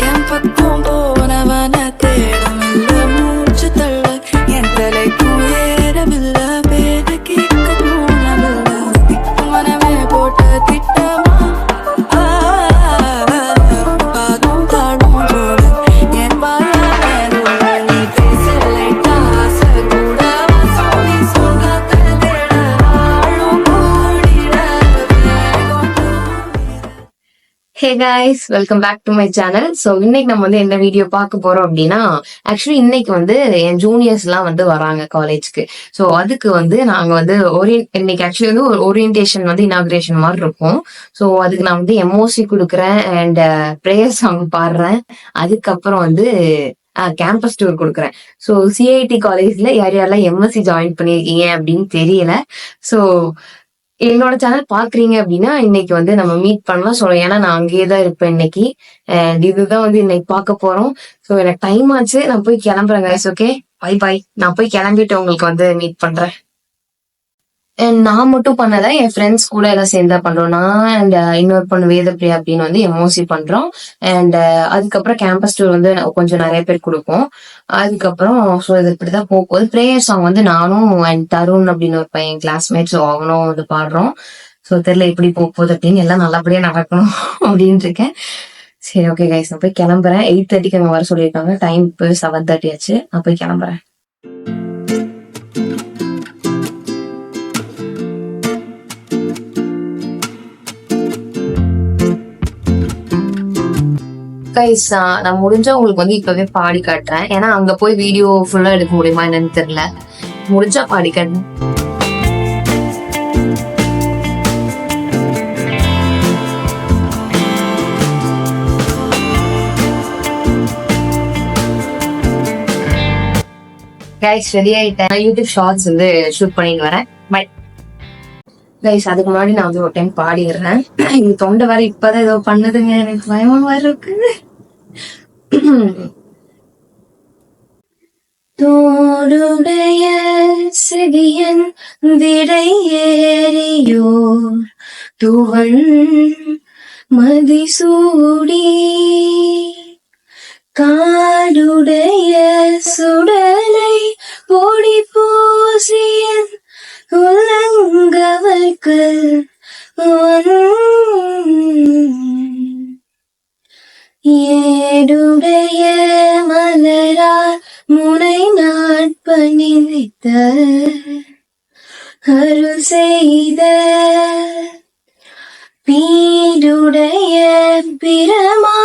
என் பக்கம் போனவன தேடமில்ல மூச்சு தள்ள என் தலைக்கும் ஏறவில்லை பேர கேட்க தோணவில்லை மனமே போட்ட திட்டமா பாதும் தாடும் போல என் வாயால நீ பேசலை ஆசை கூட சொல்லி சொல்லாத தேட ஆளும் கூடிட hey guys, welcome back to my channel. So இன்னைக்கு நம்ம வந்து என்ன வீடியோ பார்க்க போறோம் அப்படின்னா, ஆக்சுவலி இன்னைக்கு வந்து என் ஜூனியர்ஸ் எல்லாம் வந்து வராங்க காலேஜ்க்கு. ஸோ அதுக்கு வந்து நாங்க வந்து இன்னைக்கு ஆக்சுவலி வந்து ஒரு ஓரியன்டேஷன் வந்து இனாகிரேஷன் மாதிரி இருக்கும். ஸோ அதுக்கு நான் வந்து எம்ஓசி கொடுக்குறேன் அண்ட் ப்ரேயர் சாங் பாடுறேன். அதுக்கப்புறம் வந்து கேம்பஸ் டூர் கொடுக்குறேன். ஸோ சிஐடி காலேஜ்ல யார் யாரெல்லாம் எம்எஸ்சி ஜாயின் பண்ணியிருக்கீங்க அப்படின்னு தெரியல. ஸோ என்னோட சேனல் பாக்குறீங்க அப்படின்னா இன்னைக்கு வந்து நம்ம மீட் பண்ணலாம். ஸோ ஏன்னா நான் அங்கேயே தான் இருப்பேன் இன்னைக்கு. அண்ட் இதுதான் வந்து இன்னைக்கு பார்க்க போறோம். ஸோ எனக்கு டைம் ஆச்சு, நான் போய் கிளம்புறேன் கைஸ். Okay, bye by. நான் போய் கிளம்பிட்டு உங்களுக்கு வந்து மீட் பண்றேன். அண்ட் நான் மட்டும் பண்ணல, என் ஃப்ரெண்ட்ஸ் கூட எல்லாம் சேர்ந்தா பண்றோம். நான் அண்ட் இன்னொரு பொண்ணு வேதப்பிரியா அப்படின்னு வந்து எம்ஓசி பண்றோம். அண்ட் அதுக்கப்புறம் கேம்பஸ் டூர் வந்து கொஞ்சம் நிறைய பேர் கொடுப்போம். அதுக்கப்புறம் ஸோ இது இப்படிதான் போகுது. ப்ரேயர் சாங் வந்து நானும் அண்ட் தருண் அப்படின்னு ஒரு பையன் கிளாஸ்மேட்ஸ் அவனும் வந்து பாடுறோம். ஸோ தெரியல எப்படி போகுது அப்படின்னு, எல்லாம் நல்லபடியா நடக்கணும் அப்படின்னு இருக்கேன். சரி, ஓகே கைஸ், நான் போய் கிளம்புறேன். 8:30 அங்க வர சொல்லியிருக்காங்க. டைம் இப்போ 7:30 ஆச்சு. நான் போய் கிளம்புறேன். கைஸ், நான் முடிஞ்சா உங்களுக்கு வந்து இப்பவே பாடி காட்டுறேன். ஏன்னா அங்க போய் வீடியோ ஃபுல்லா எடுக்க முடியுமா என்னன்னு தெரியல. முடிஞ்சா பாடி காட்டுறேன். கைஸ், ரெடி ஆயிட்டேன். யூடியூப் ஷார்ட்ஸ் வந்து ஷூட் பண்ணிட்டு வரேன். Bye guys. அதுக்கு முன்னாடி நான் வந்து ஒரு டைம் பாடிடுறேன். இது தொண்டை வேற இப்பதான் ஏதோ பண்ணுதுங்க, எனக்கு பயமா வேற இருக்கு. தோடுடைய செடியன் விடை ஏறியோர் துவள் மதிசூடி காடுடைய சுடலை பொடி பூசியன் உலங்கவர்க்கு ஏடுடைய மலரால் முனை நாட்பணித்த அருள் செய்த பீடுடைய பிரமா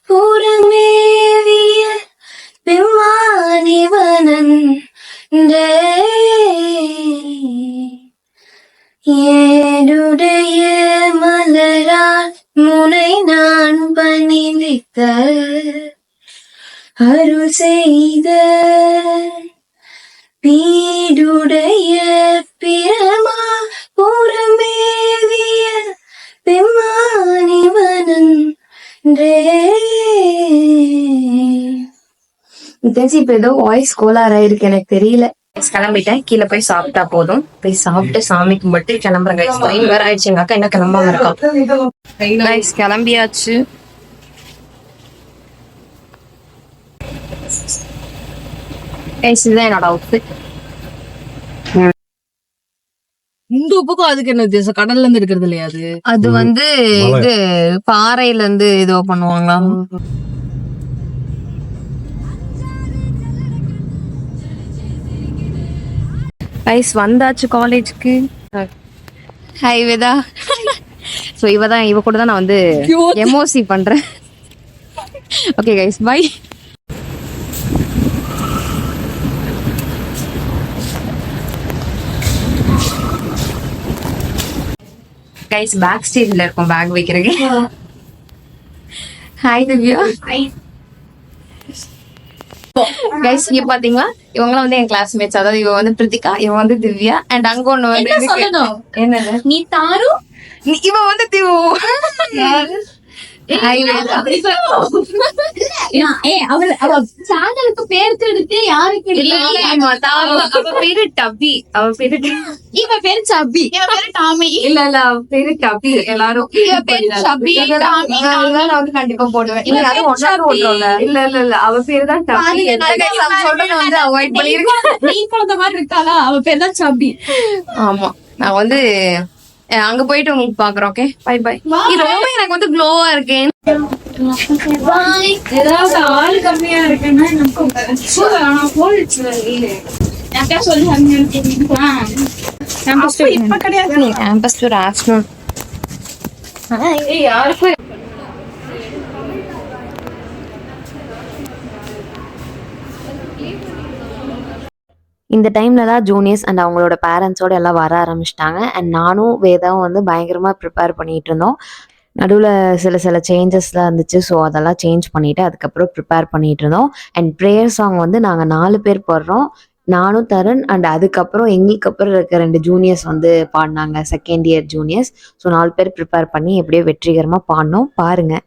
புறமேவிய பிம்மானிவனன் ஏடுடைய மலரால் முனை நான் பணிவித்த அருள் செய்த பீடுடைய பிரமா புறமேவிய பெம்மானிவனன் தெரிஞ்சு இப்ப ஏதோ வாய்ஸ் கோளாறா இருக்கு, எனக்கு தெரியல. கிளம்பிட்டேன். கீழே போய் சாப்பிட்டா போதும். போய் சாப்பிட்டு சாமி கும்பிட்டு கிளம்புறேன் கைஸ். டைம் வேற ஆயிடுச்சு. எங்க அக்கா என்ன கிளம்பாம இருக்கா. கைஸ், கிளம்பியாச்சு. இதுதான் என்னோட அவுட்ஃபிட். இந்த உப்புக்கும் அதுக்கு என்ன வித்தியாசம்? கடல்ல இருந்து எடுக்கிறது இல்லையா? அது வந்து இது பாறையில இருந்து ஏதோ பண்ணுவாங்களா. கைஸ், வந்தாச்சு காலேஜ்க்கு. ஹாய் வேதா. ஸோ இவ கூட தான் நான் வந்து எம்ஓசி பண்றேன். Okay guys, bye. Guys, back ஸ்டேஜ்ல இருக்கும் பேக் வைக்கிறேன். ஹாய் திவ்யா. கைஸ், இங்க பாத்தீங்களா, இவங்கலாம் வந்து என் கிளாஸ்மேட்ஸ். அதாவது இவ வந்து பிரித்திகா, இவ வந்து திவ்யா. அண்ட் அங்க ஒண்ணு வந்து என்னது, நீ தாரு, இவ வந்து திவு. அவ சேனலுக்கு பேர் எடுத்து யாருக்கு அவ பேரு டபி. அவ பேரு இவ பேரு சபி, இவ பேரு டாமி. இல்ல அவ பேரு டபி. எல்லாரும் இவ பேரு சபி, டாமி. நான் வந்து கண்டிப்பா போடுவேன். இல்ல அது ஒன்னா போடுறோம்ல. இல்ல அவ பேரு தான் டபி. சொல்றது வந்து அவாய்ட் பண்ணிருக்கேன். நீ குழந்தை மாதிரி இருக்காளா? அவ பேர் தான் சபி. ஆமா, நான் வந்து அங்க போயிட்டு உங்களுக்கு பாக்குறோம். Okay, bye bye. ரொம்ப எனக்கு வந்து க்ளோவா இருக்கேன். ஏதாவது ஆள் கம்மியா இருக்குன்னா இப்ப கிடையாது. Campus tour afternoon. யாருக்கும் இந்த டைமில் தான் ஜூனியர்ஸ் அண்ட் அவங்களோட பேரண்ட்ஸோடு எல்லாம் வர ஆரம்பிச்சிட்டாங்க. அண்ட் நானும் வேதாவும் வந்து பயங்கரமாக ப்ரிப்பேர் பண்ணிகிட்டு இருந்தோம். நடுவில் சில சேஞ்சஸ்லாம் இருந்துச்சு. ஸோ அதெல்லாம் சேஞ்ச் பண்ணிவிட்டு அதுக்கப்புறம் ப்ரிப்பேர் பண்ணிகிட்டு இருந்தோம். அண்ட் ப்ரேயர் சாங் வந்து நாங்கள் 4 பேர் பாடுறோம். நானும் தருண் அண்ட் அதுக்கப்புறம் எங்களுக்கு அப்புறம் இருக்க 2 ஜூனியர்ஸ் வந்து பாடினாங்க, செகண்ட் இயர் ஜூனியர்ஸ். ஸோ 4 பேர் ப்ரிப்பேர் பண்ணி எப்படியோ வெற்றிகரமாக பாடினோம். பாருங்கள்.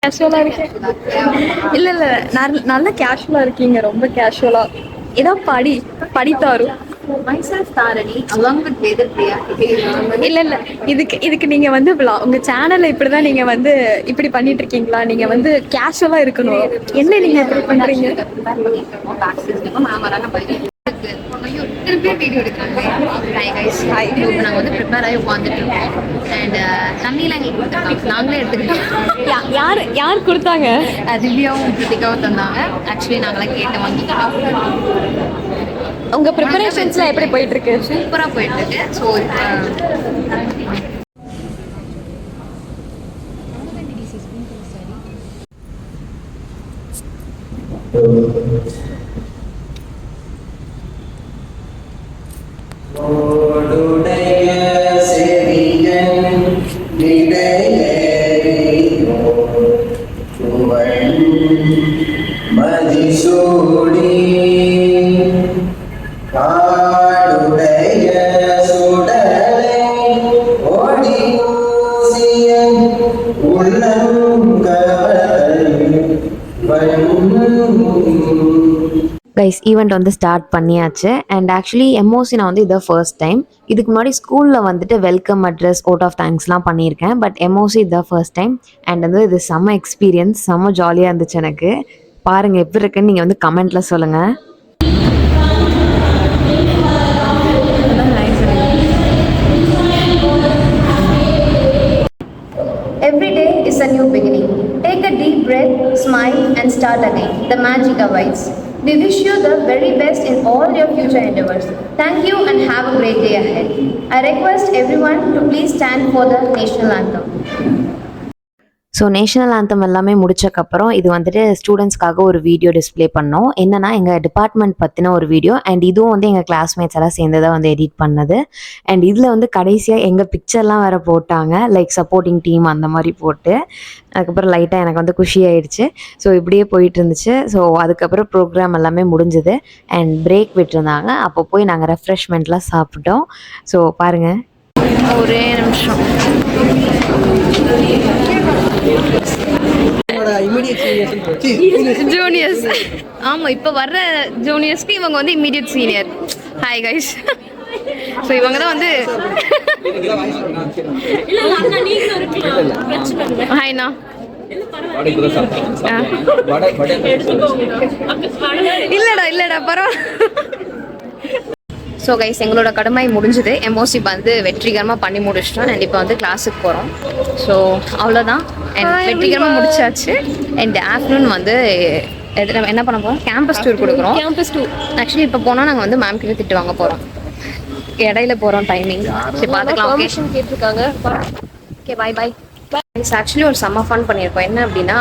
கேஷுவலா இருக்கேன். இல்ல நல்ல கேஷுவலா இருக்கீங்க, ரொம்ப கேஷுவலா. ஏதோ படித்தாரு இல்ல இதுக்கு நீங்க வந்து உங்க சேனல்ல இப்படிதான் நீங்க வந்து இப்படி பண்ணிட்டு இருக்கீங்களா? நீங்க வந்து கேஷுவலா இருக்கணும். என்ன நீங்க இப்படி பண்றீங்க? வீடியோ எடுக்கிறாங்க. நாங்கள் வந்து ப்ரிப்பேர் ஆகி உட்காந்துட்டு இருக்கோம். அண்ட் தண்ணியெலாம் எங்களுக்கு கொடுத்துருக்காங்க, நாங்களே எடுத்துக்கிட்டோம். யார் கொடுத்தாங்க? திவ்யாவும் கிருத்திகாவும் தந்தாங்க. ஆக்சுவலி நாங்களாம் கேட்டு வாங்கிட்டோம். உங்க ப்ரிப்பரேஷன்ஸ்லாம் எப்படி போயிட்டு இருக்கு? சூப்பராக போயிட்டு இருக்கு. ஸோ கைஸ், ஈவெண்ட் வந்து ஸ்டார்ட் பண்ணியாச்சு. அண்ட் ஆக்சுவலி எம்ஓசி நான் வந்து இதை ஃபர்ஸ்ட் டைம். இதுக்கு முன்னாடி ஸ்கூலில் வந்துட்டு வெல்கம் அட்ரஸ், ஓட் ஆஃப் தேங்க்ஸ்லாம் பண்ணியிருக்கேன். பட் எம்ஓசி இதான் ஃபர்ஸ்ட் டைம். அண்ட் வந்து இது செம்ம எக்ஸ்பீரியன்ஸ், செம்ம ஜாலியாக இருந்துச்சு எனக்கு. பாருங்கள் எப்படி இருக்குன்னு நீங்கள் வந்து கமெண்ட்டில் சொல்லுங்கள். Every day is a new beginning. Take a deep breath, smile, and start again. The magic awaits. We wish you the very best in all your future endeavors. Thank you and have a great day ahead. I request everyone to please stand for the national anthem. So national anthem எல்லாமே முடிச்சக்கப்புறம் இது வந்துட்டு ஸ்டூடெண்ட்ஸ்க்காக ஒரு video display பண்ணோம். என்னன்னா எங்கள் department பற்றின ஒரு video. And இதுவும் வந்து எங்கள் கிளாஸ்மேட்ஸ் எல்லாம் சேர்ந்து தான் வந்து எடிட் பண்ணது. அண்ட் இதில் வந்து கடைசியாக எங்கள் பிக்சர்லாம் வேறு போட்டாங்க, லைக் சப்போர்ட்டிங் டீம் அந்த மாதிரி போட்டு. அதுக்கப்புறம் லைட்டாக எனக்கு வந்து குஷி ஆயிடுச்சு. ஸோ இப்படியே போயிட்டு இருந்துச்சு. ஸோ அதுக்கப்புறம் ப்ரோக்ராம் எல்லாமே முடிஞ்சுது. அண்ட் பிரேக் விட்டுருந்தாங்க. அப்போ போய் நாங்கள் ரெஃப்ரெஷ்மெண்ட்லாம் சாப்பிட்டோம். ஸோ பாருங்கள், ஒரே நிமிஷம். ஜூனியர்ஸ், ஆமாம், இப்போ வர்ற ஜூனியர்ஸ்க்கு இவங்க வந்து immediate senior. Hi guys. So இவங்க தான் வந்து ஹாய்ண்ணா. இல்லடா பரவாயில்ல. ஸோ கைஸ், எங்களோட கடமை முடிஞ்சுது. எம்ஓசி வந்து வெற்றிகரமாக பண்ணி முடிச்சிட்டோம். அண்ட் இப்போ வந்து கிளாஸுக்கு போகிறோம். ஸோ அவ்வளோதான். அண்ட் வெற்றிகரமாக முடிச்சாச்சு. அண்ட் ஆஃப்டர்நூன் வந்து என்ன பண்ண போகிறோம்? கேம்பஸ் டூர் கொடுக்குறோம். கேம்பஸ் டூர் ஆக்சுவலி இப்போ போனால் நாங்கள் வந்து மேம் கிட்ட திட்டு வாங்க போகிறோம். இடையில போகிறோம் டைமிங். சரி பார்த்துக்கலாம். ஓகே கேட்டிருக்காங்க. ஓகே, பாய் பாய். ஆக்சுவலி ஒரு செம்ம ஃபன் பண்ணியிருக்கோம். என்ன அப்படின்னா,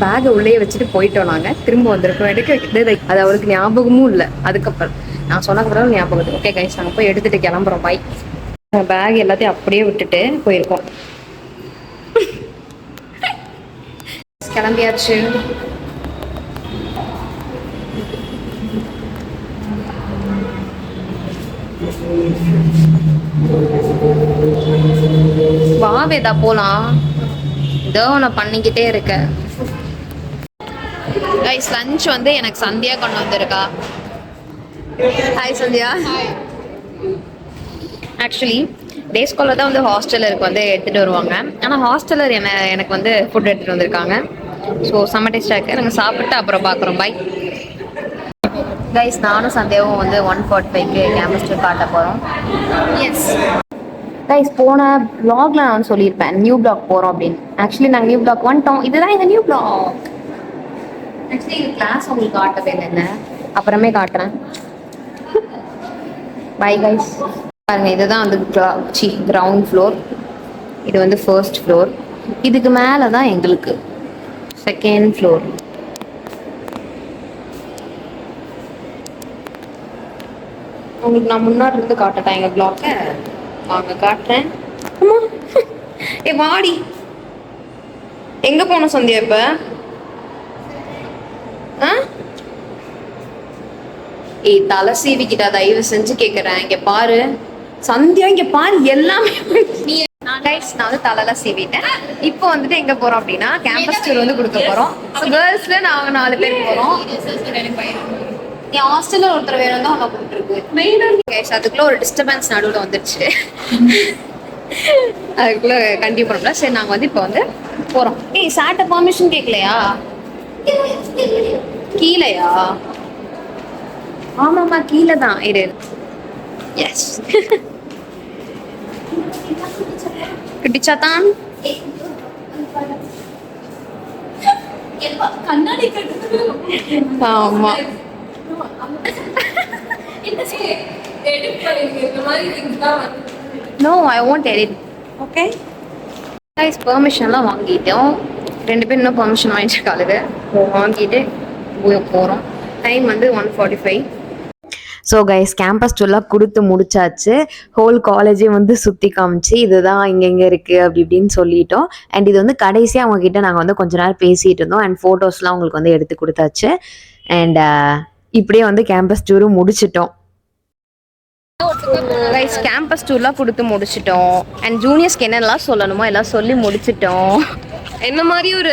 பேக்கை உள்ளே வச்சுட்டு போயிட்டோம். நாங்கள் திரும்ப வந்திருக்கோம். எடுக்க அது அவருக்கு ஞாபகமும் இல்லை. அதுக்கப்புறம் நான் சொன்னதுக்கப்புறம் ஞாபகம். ஓகே கைஸ், நாங்கள் போய் எடுத்துகிட்டு கிளம்புறோம். பாய். பேக் எல்லாத்தையும் அப்படியே விட்டுட்டு போயிருக்கோம். கிளம்பியாச்சு. வா வேதா போலாம். ஏதோ நான் பண்ணிக்கிட்டே இருக்கேன். கைஸ் லஞ்ச் வந்து எனக்கு சந்தியா கொண்டு வந்திருக்கா. Hi Sandhya. Actually day scholar தான் வந்து ஹாஸ்டலருக்கு வந்து எடுத்துகிட்டு வருவாங்க. ஆனால் ஹாஸ்டலர் எனக்கு வந்து ஃபுட் எடுத்துகிட்டு வந்திருக்காங்க. ஸோ செம்ம டேஸ்டாக இருக்குது. நாங்கள் சாப்பிட்டு அப்புறம் பார்க்குறோம். Bye guys. நானும் சந்தியாவும் வந்து 145க்கு கேம்பஸ் டூர் காட்ட போகிறோம். எஸ் கைஸ், போன வ்ளாகில் நான் வந்து சொல்லியிருப்பேன் நியூ பிளாக் போகிறோம் அப்படின்னு. ஆக்சுவலி நாங்கள் நியூ பிளாக் வந்துட்டோம். இதுதான் எங்கள் நியூ பிளாக். ஆக்சுவலி எங்கள் கிளாஸ் உங்களுக்கு காட்டவே இல்லை, அப்புறமே காட்டுறேன். Bye guys. பாருங்க, இதுதான் வந்து கிரவுண்ட் ஃப்ளோர். இது வந்து ஃபர்ஸ்ட் ஃப்ளோர். இதுக்கு மேலே தான் எங்களுக்கு செகண்ட் ஃப்ளோர். உங்களுக்கு நான் முன்னாடி இருந்து காட்டட்டேன் எங்கள் பிளாக்கை. வாங்க காட்டுறேன். ஏ வாடி, எங்க போன சந்தியா இப்ப? ஏய் தலை சீவிக்கிட்டா, தயவு செஞ்சு கேக்குறேன். இங்க பாரு சந்தியா, இங்க பாரு எல்லாமே. நான் வந்து தலைலாம் சீவிட்டேன். இப்போ வந்துட்டு எங்க போறோம் அப்படின்னா கேம்பஸ் டூர் வந்து கொடுக்க போறோம். கேர்ள்ஸ்ல நாங்க 4 பேர் போறோம். நீ ஹாஸ்டல்ல ஒருத்தர் வேணும் தான் அவனை கூப்பிட்டுருக்கு. அதுக்குள்ள ஒரு டிஸ்டர்பன்ஸ் நடுவில் வந்துருச்சு. அதுக்குள்ள கண்டிப்பா பண்ணல. சரி, நாங்க வந்து இப்போ வந்து போறோம். ஏய் சாட்ட பர்மிஷன் கேட்கலையா? கீழையா? ஆமாம்மா கீழே தான். இரு. எஸ் குட்டிச்சாத்தான். ஆமா no I won't edit. Okay guys, பெர்மிஷன்லாம் வாங்கிட்டோம். 2 பேர் இன்னும் பெர்மிஷன் வாங்கிட்டு வாங்கிட்டு போகிறோம். டைம் வந்து 1:45. ஸோ கைஸ், கேம்பஸ் டூர்லாம் கொடுத்து முடிச்சாச்சு. ஹோல் காலேஜே வந்து சுற்றி காமிச்சு இதுதான் இங்கே இருக்குது அப்படி இப்படின்னு சொல்லிட்டோம். அண்ட் இது வந்து கடைசியாக அவங்கக்கிட்ட நாங்கள் வந்து கொஞ்ச நேரம் பேசிகிட்டு இருந்தோம். அண்ட் ஃபோட்டோஸ்லாம் உங்களுக்கு வந்து எடுத்து கொடுத்தாச்சு. அண்ட் இப்படியே வந்து கேம்பஸ் டூரும் முடிச்சிட்டோம். கைஸ், கேம்பஸ் டூர்லாம் கொடுத்து முடிச்சிட்டோம். அண்ட் ஜூனியர்ஸ்க்கு என்னெல்லாம் சொல்லணுமோ எல்லாம் சொல்லி முடிச்சிட்டோம். என்ன மாதிரி ஒரு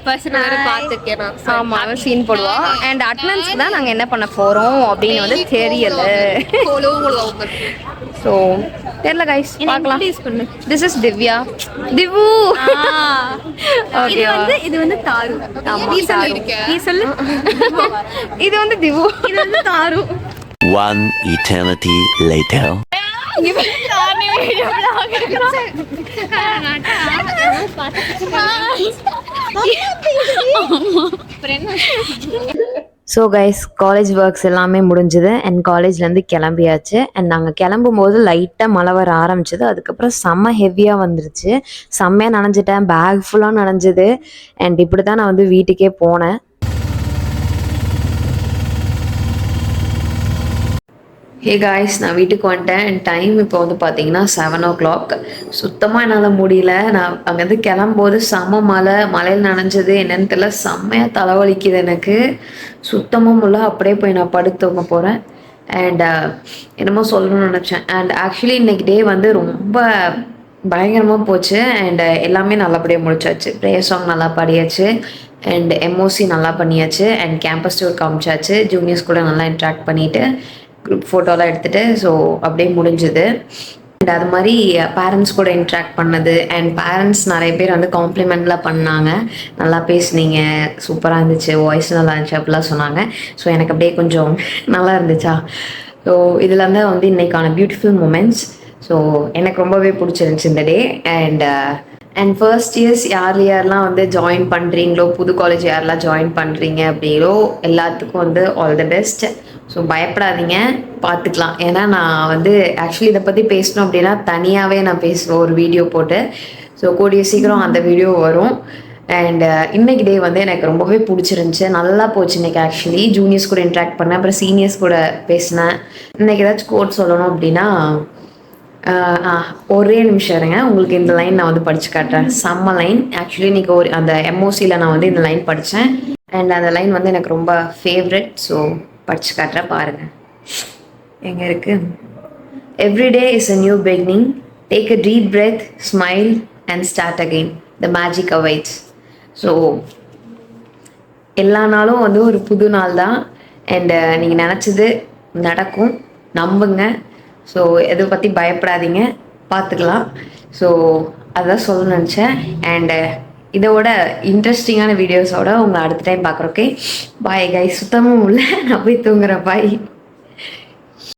பர்சன் வேற பார்த்துருக்கேன். ஆமா, அவன் சீன் போடுவா. அண்ட் அட்டெண்டன்ஸ்க்கு தான் நாங்கள் என்ன பண்ண போகிறோம் அப்படின்னு வந்து தெரியல. ஸோ தெரியல கைஸ், பார்க்கலாம். This is Divya. திவு. ஓகேவா? இது வந்து தாரு. நீ சொல்லு. இது வந்து திவு. இது வந்து தாரு. One eternity later. So guys, college works எல்லாமே முடிஞ்சுது. அண்ட் காலேஜ்லேருந்து கிளம்பியாச்சு. அண்ட் நாங்கள் கிளம்பும் போது லைட்டாக மழை வர ஆரம்பிச்சது. அதுக்கப்புறம் செம்ம ஹெவியாக வந்துருச்சு. செம்மையாக நனைஞ்சிட்டேன். பேக் ஃபுல்லாக நனைஞ்சுது. அண்ட் இப்படி தான் நான் வந்து வீட்டுக்கே போனேன். ஹே காய்ஸ், நான் வீட்டுக்கு வந்துட்டேன். அண்ட் டைம் இப்போ வந்து பார்த்தீங்கன்னா 7 o'clock. சுத்தமாக என்னால் முடியல. நான் அங்கேருந்து கிளம்போது செம்ம மழையில் நனைஞ்சது என்னன்னு தெரியல. செம்மையாக தலைவலிக்குது எனக்கு. சுத்தமாக முடியல. அப்படியே போய் நான் படுத்து தூங்க போகிறேன். அண்ட் என்னமோ சொல்லணும்னு நினச்சேன். அண்ட் ஆக்சுவலி இன்னைக்கு டே வந்து ரொம்ப பயங்கரமாக போச்சு. அண்ட் எல்லாமே நல்லபடியாக முடிச்சாச்சு. ப்ரேயர் சாங் நல்லா பாடியாச்சு. அண்ட் எம்ஓசி நல்லா பண்ணியாச்சு. அண்ட் கேம்பஸ் டூர் காமிச்சாச்சு. ஜூனியர்ஸ் கூட நல்லா இன்ட்ராக்ட் பண்ணிவிட்டு குரூப் ஃபோட்டோலாம் எடுத்துகிட்டு ஸோ அப்படியே முடிஞ்சுது. அண்ட் அது மாதிரி பேரண்ட்ஸ் கூட இன்ட்ராக்ட் பண்ணது. அண்ட் பேரண்ட்ஸ் நிறைய பேர் வந்து காம்ப்ளிமெண்ட்லாம் பண்ணாங்க. நல்லா பேசுனீங்க, சூப்பராக இருந்துச்சு, வாய்ஸ் நல்லா இருந்துச்சு அப்படிலாம் சொன்னாங்க. ஸோ எனக்கு அப்படியே கொஞ்சம் நல்லா இருந்துச்சா. ஸோ இதில் தான் வந்து இன்றைக்கான பியூட்டிஃபுல் மூமெண்ட்ஸ். ஸோ எனக்கு ரொம்பவே பிடிச்சிருந்துச்சி இந்த டே. அண்ட் ஃபர்ஸ்ட் இயர்ஸ் யாரெல்லாம் வந்து ஜாயின் பண்ணுறீங்களோ, புது காலேஜ் யாரெல்லாம் ஜாயின் பண்ணுறீங்க அப்படிங்களோ எல்லாத்துக்கும் வந்து ஆல் தி பெஸ்ட். ஸோ பயப்படாதீங்க, பார்த்துக்கலாம். ஏன்னா நான் வந்து ஆக்சுவலி இதை பற்றி பேசணும் அப்படின்னா தனியாகவே நான் பேசுவேன் ஒரு வீடியோ போட்டு. ஸோ கூடிய சீக்கிரம் அந்த வீடியோ வரும். அண்ட் இன்னைக்கு டே வந்து எனக்கு ரொம்பவே பிடிச்சிருந்துச்சி. நல்லா போச்சு இன்னைக்கு. ஆக்சுவலி ஜூனியர்ஸ் கூட இன்ட்ராக்ட் பண்ணேன், அப்புறம் சீனியர்ஸ் கூட பேசினேன். இன்னைக்கு ஏதாச்சும் கோட் சொல்லணும் அப்படின்னா ஒரே நிமிஷம் இருங்க, உங்களுக்கு இந்த லைன் நான் வந்து படித்து காட்டுறேன். செம்ம லைன். ஆக்சுவலி இன்னைக்கு அந்த எம்ஓசியில் நான் வந்து இந்த லைன் படித்தேன். அண்ட் அந்த லைன் வந்து எனக்கு ரொம்ப ஃபேவரட். ஸோ படிச்சு காட்டுற பாருங்க. எங்க இருக்கு? Every day is a new beginning. Take a deep breath, smile and start again. The magic awaits. So எல்லா நாளும் வந்து ஒரு புது நாள் தான். அண்டு நீங்கள் நினச்சது நடக்கும், நம்புங்க. ஸோ எதை பற்றி பயப்படாதீங்க, பார்த்துக்கலாம். ஸோ அதான் சொல்ல நினச்சேன். அண்டு இதோட இன்ட்ரெஸ்டிங்கான வீடியோஸோட உங்களை அடுத்த டைம் பார்க்குறோம். Okay, bye guys. சுத்தமும் இல்லை, நான் போய் தூங்குறேன். பாய்.